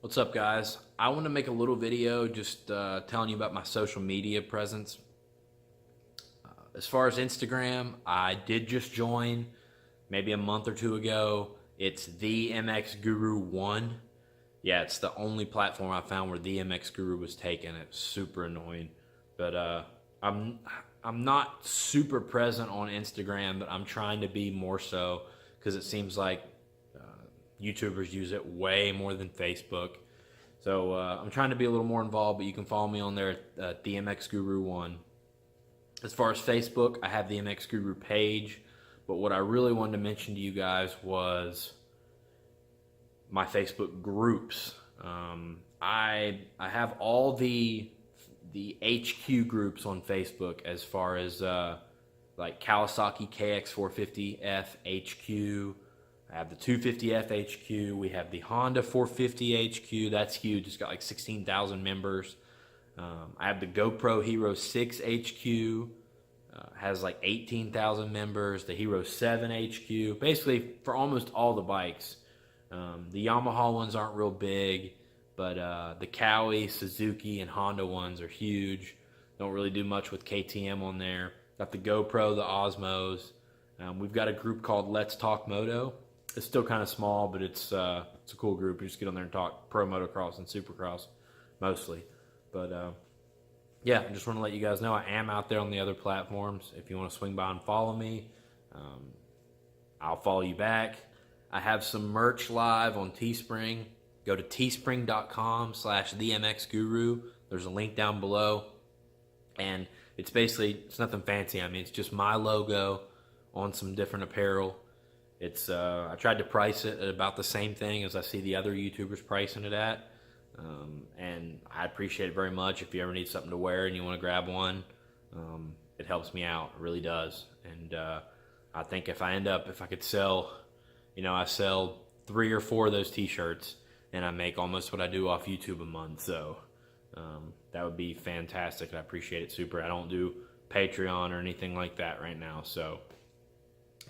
What's up, guys? I want to make a little video just telling you about my social media presence. As far as Instagram, I did just join maybe a month or two ago. It's the MX Guru 1. Yeah, it's the only platform I found where the MX Guru was taken. It's super annoying. But I'm not super present on Instagram, but I'm trying to be more so because it seems like YouTubers use it way more than Facebook. So I'm trying to be a little more involved, but you can follow me on there at the MX Guru 1. As far as Facebook, I have the MX Guru page, but what I really wanted to mention to you guys was my Facebook groups. I have all the HQ groups on Facebook as far as like Kawasaki KX450F HQ. I have the 250F HQ. We have the Honda 450 HQ. That's huge. It's got like 16,000 members. I have the GoPro Hero 6 HQ. Has like 18,000 members. The Hero 7 HQ. Basically, for almost all the bikes. The Yamaha ones aren't real big, but the Kawi, Suzuki, and Honda ones are huge. Don't really do much with KTM on there. Got the GoPro, the Osmos. We've got a group called Let's Talk Moto. It's still kind of small, but it's a cool group. You just get on there and talk pro motocross and supercross, mostly. But yeah, I just want to let you guys know I am out there on the other platforms. If you want to swing by and follow me, I'll follow you back. I have some merch live on Teespring. Go to teespring.com/themxguru. There's a link down below. And it's basically, it's nothing fancy. I mean, it's just my logo on some different apparel. It's I tried to price it at about the same thing as I see the other YouTubers pricing it at. And I appreciate it very much. If you ever need something to wear and you want to grab one, it helps me out. It really does. And I think if I could sell, I sell 3 or 4 of those t-shirts and I make almost what I do off YouTube a month. So that would be fantastic. I appreciate it super. I don't do Patreon or anything like that right now. So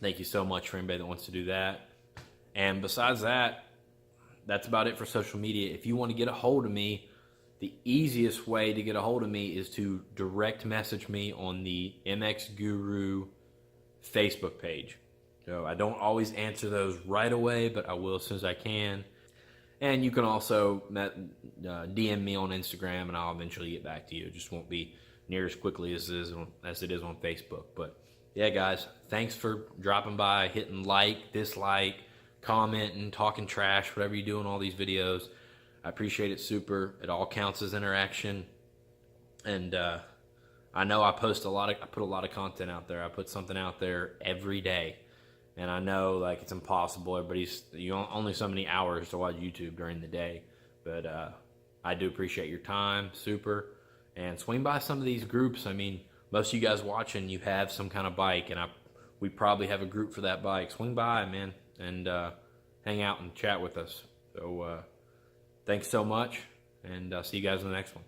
thank you so much for anybody that wants to do that. And besides that, that's about it for social media. If you want to get a hold of me, the easiest way to get a hold of me is to direct message me on the MX Guru Facebook page. So I don't always answer those right away, but I will as soon as I can. And you can also DM me on Instagram, and I'll eventually get back to you. It just won't be near as quickly as it is on Facebook. But yeah, guys, thanks for dropping by, hitting like, dislike, commenting, talking trash, whatever you do in all these videos. I appreciate it super. It all counts as interaction. And I know I put a lot of content out there. I put something out there every day. And I know like it's impossible. Only so many hours to watch YouTube during the day. But I do appreciate your time, super. And swing by some of these groups. I mean, most of you guys watching, you have some kind of bike, and we probably have a group for that bike. Swing by, man, and hang out and chat with us. So thanks so much, and I'll see you guys in the next one.